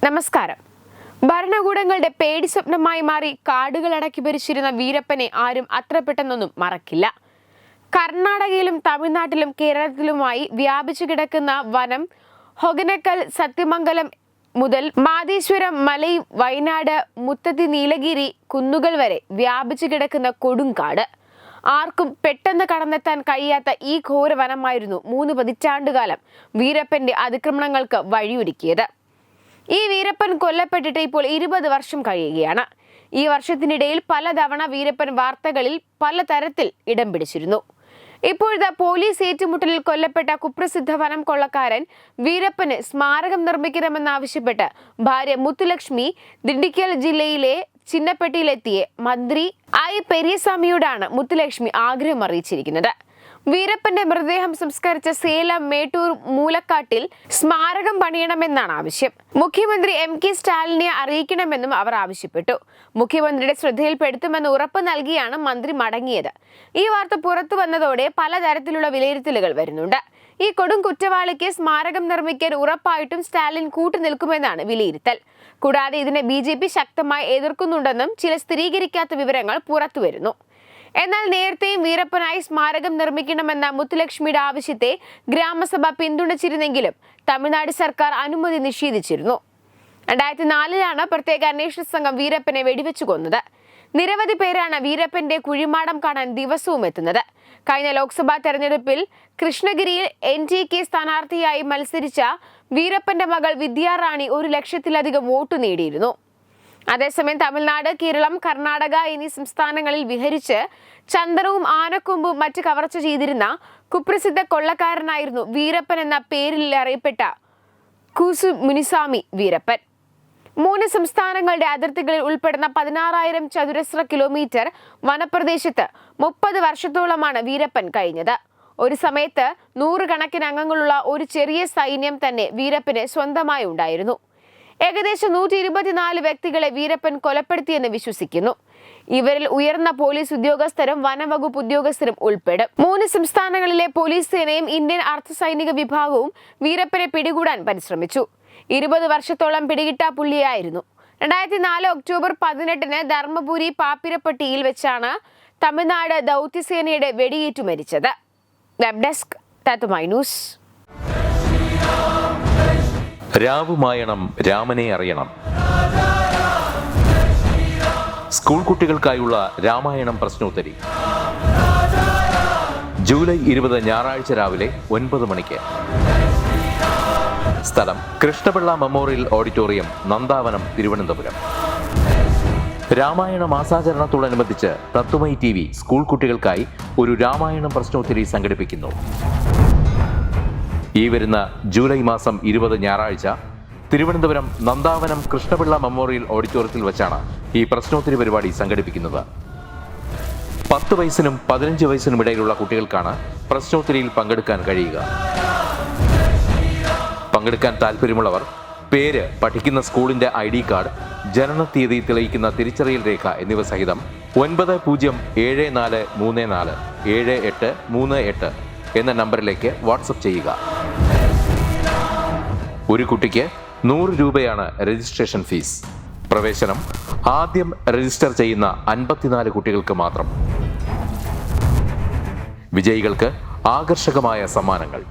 നമസ്കാരം. ഭരണകൂടങ്ങളുടെ പേടി സ്വപ്നമായി മാറി കാടുകൾ അടക്കി ഭരിച്ചിരുന്ന വീരപ്പനെ ആരും അത്ര പെട്ടെന്നൊന്നും മറക്കില്ല. കർണാടകയിലും തമിഴ്നാട്ടിലും കേരളത്തിലുമായി വ്യാപിച്ചു കിടക്കുന്ന വനം, ഹൊഗനക്കൽ, സത്യമംഗലം മുതൽ മാതേശ്വരം മലൈ, വയനാട്, മുത്തത്തി, നീലഗിരി കുന്നുകൾ വരെ വ്യാപിച്ചു കിടക്കുന്ന കൊടുങ്കാട്. ആർക്കും പെട്ടെന്ന് കടന്നെത്താൻ കഴിയാത്ത ഈ ഘോര വനമായിരുന്നു 3 പതിറ്റാണ്ടുകാലം വീരപ്പന്റെ അതിക്രമണങ്ങൾക്ക് വഴിയൊരുക്കിയത്. ഈ വീരപ്പൻ കൊല്ലപ്പെട്ടിട്ട് ഇപ്പോൾ 20 വർഷം കഴിയുകയാണ്. ഈ വർഷത്തിനിടയിൽ പലതവണ വീരപ്പൻ വാർത്തകളിൽ പലതരത്തിൽ ഇടം പിടിച്ചിരുന്നു. ഇപ്പോഴത്തെ പോലീസ് ഏറ്റുമുട്ടലിൽ കൊല്ലപ്പെട്ട കുപ്രസിദ്ധ വനം കൊള്ളക്കാരൻ വീരപ്പന് സ്മാരകം നിർമ്മിക്കണമെന്നാവശ്യപ്പെട്ട് ഭാര്യ മുത്തുലക്ഷ്മി ദിണ്ടിക്കൽ ജില്ലയിലെ ചിന്നപ്പെട്ടിയിലെത്തിയ മന്ത്രി പെരിയസ്വാമിയോടാണ് മുത്തുലക്ഷ്മി ആഗ്രഹം അറിയിച്ചിരിക്കുന്നത്. വീരപ്പന്റെ മൃതദേഹം സംസ്കരിച്ച സേലം, മേട്ടൂർ, മൂലക്കാട്ടിൽ സ്മാരകം പണിയണമെന്നാണ് ആവശ്യം. മുഖ്യമന്ത്രി MK സ്റ്റാലിനെ അറിയിക്കണമെന്നും അവർ ആവശ്യപ്പെട്ടു. മുഖ്യമന്ത്രിയുടെ ശ്രദ്ധയിൽപ്പെടുത്തുമെന്ന് ഉറപ്പ് നൽകിയാണ് മന്ത്രി മടങ്ങിയത്. ഈ വാർത്ത പുറത്തു വന്നതോടെ പലതരത്തിലുള്ള വിലയിരുത്തലുകൾ വരുന്നുണ്ട്. ഈ കൊടും കുറ്റവാളിക്ക് സ്മാരകം നിർമ്മിക്കാൻ ഉറപ്പായിട്ടും സ്റ്റാലിൻ കൂട്ടുനിൽക്കുമെന്നാണ് വിലയിരുത്തൽ. കൂടാതെ ഇതിനെ BJP ശക്തമായി എതിർക്കുന്നുണ്ടെന്നും ചില സ്ഥിരീകരിക്കാത്ത വിവരങ്ങൾ പുറത്തുവരുന്നു. എന്നാൽ നേരത്തെയും വീരപ്പനായി സ്മാരകം നിർമ്മിക്കണമെന്ന മുത്തുലക്ഷ്മിയുടെ ആവശ്യത്തെ ഗ്രാമസഭ പിന്തുണച്ചിരുന്നെങ്കിലും തമിഴ്നാട് സർക്കാർ അനുമതി നിഷേധിച്ചിരുന്നു. 2004 പ്രത്യേക അന്വേഷണ സംഘം വീരപ്പനെ വെടിവെച്ചു കൊന്നത്. നിരവധി പേരാണ് വീരപ്പന്റെ കുഴിമാടം കാണാൻ ദിവസവും എത്തുന്നത്. കഴിഞ്ഞ ലോക്സഭാ തെരഞ്ഞെടുപ്പിൽ കൃഷ്ണഗിരിയിൽ NDK സ്ഥാനാർത്ഥിയായി മത്സരിച്ച വീരപ്പന്റെ മകൾ വിദ്യാറാണി 1 ലക്ഷത്തിലധികം വോട്ട് നേടിയിരുന്നു. അതേസമയം തമിഴ്നാട്, കേരളം, കർണാടക എന്നീ സംസ്ഥാനങ്ങളിൽ വിഹരിച്ച് ചന്ദനവും ആനക്കൊമ്പും മറ്റ് കവർച്ച ചെയ്തിരുന്ന കുപ്രസിദ്ധ കൊള്ളക്കാരനായിരുന്നു വീരപ്പൻ എന്ന പേരിൽ അറിയപ്പെട്ട കൂസു മുനിസ്വാമി വീരപ്പൻ. 3 സംസ്ഥാനങ്ങളുടെ അതിർത്തികളിൽ ഉൾപ്പെടുന്ന 16,000 ചതുരശ്ര കിലോമീറ്റർ വനപ്രദേശത്ത് 30 വർഷത്തോളമാണ് വീരപ്പൻ കഴിഞ്ഞത്. ഒരു സമയത്ത് 100 കണക്കിന് അംഗങ്ങളുള്ള ഒരു ചെറിയ സൈന്യം തന്നെ വീരപ്പന് സ്വന്തമായി ഉണ്ടായിരുന്നു. ഏകദേശം 124 വ്യക്തികളെ വീരപ്പൻ കൊലപ്പെടുത്തിയെന്ന് വിശ്വസിക്കുന്നു. ഇവരിൽ ഉയർന്ന പോലീസ് ഉദ്യോഗസ്ഥരും വനംവകുപ്പ് ഉദ്യോഗസ്ഥരും ഉൾപ്പെടും. 3 സംസ്ഥാനങ്ങളിലെ പോലീസ് സേനയും ഇന്ത്യൻ അർദ്ധസൈനിക വിഭാഗവും വീരപ്പനെ പിടികൂടാൻ പരിശ്രമിച്ചു. 20 വർഷത്തോളം പിടികിട്ട പുള്ളിയായിരുന്നു. 2004 ഒക്ടോബർ 18 ധർമ്മപുരി പാപ്പിരപ്പട്ടിയിൽ വെച്ചാണ് തമിഴ്നാട് ദൗത്യസേനയുടെ വെടിയേറ്റു മരിച്ചത്. വെബ് ഡെസ്ക് തത്തുമൈ ന്യൂസ്. രാവുമായണം രാമനെ അറിയണം. സ്കൂൾ കുട്ടികൾക്കായുള്ള രാമായണം പ്രശ്നോത്തരി ജൂലൈ 20 ഞായറാഴ്ച രാവിലെ 9 മണിക്ക്. സ്ഥലം കൃഷ്ണപിള്ള മെമ്മോറിയൽ ഓഡിറ്റോറിയം, നന്ദാവനം, തിരുവനന്തപുരം. രാമായണ മാസാചരണത്തോടനുബന്ധിച്ച് തത്തുമൈ TV സ്കൂൾ കുട്ടികൾക്കായി ഒരു രാമായണം പ്രശ്നോത്തരി സംഘടിപ്പിക്കുന്നു. ഈ വരുന്ന ജൂലൈ മാസം 20 ഞായറാഴ്ച തിരുവനന്തപുരം നന്ദാവനം കൃഷ്ണപിള്ള മെമ്മോറിയൽ ഓഡിറ്റോറിയത്തിൽ വെച്ചാണ് ഈ പ്രശ്നോത്തരി പരിപാടി സംഘടിപ്പിക്കുന്നത്. 10 വയസ്സിനും 15 വയസ്സിനും ഇടയിലുള്ള കുട്ടികൾക്കാണ് പ്രശ്നോത്തരിയിൽ പങ്കെടുക്കാൻ കഴിയുക. പങ്കെടുക്കാൻ താല്പര്യമുള്ളവർ പേര്, പഠിക്കുന്ന സ്കൂളിന്റെ ID കാർഡ്, ജനനത്തീയതി തെളിയിക്കുന്ന തിരിച്ചറിയൽ രേഖ എന്നിവ സഹിതം 9034347838 എന്ന നമ്പറിലേക്ക് വാട്സപ്പ് ചെയ്യുക. ഒരു കുട്ടിക്ക് 100 രൂപയാണ് രജിസ്ട്രേഷൻ ഫീസ്. പ്രവേശനം ആദ്യം രജിസ്റ്റർ ചെയ്യുന്ന 54 കുട്ടികൾക്ക് മാത്രം. വിജയികൾക്ക് ആകർഷകമായ സമ്മാനങ്ങൾ.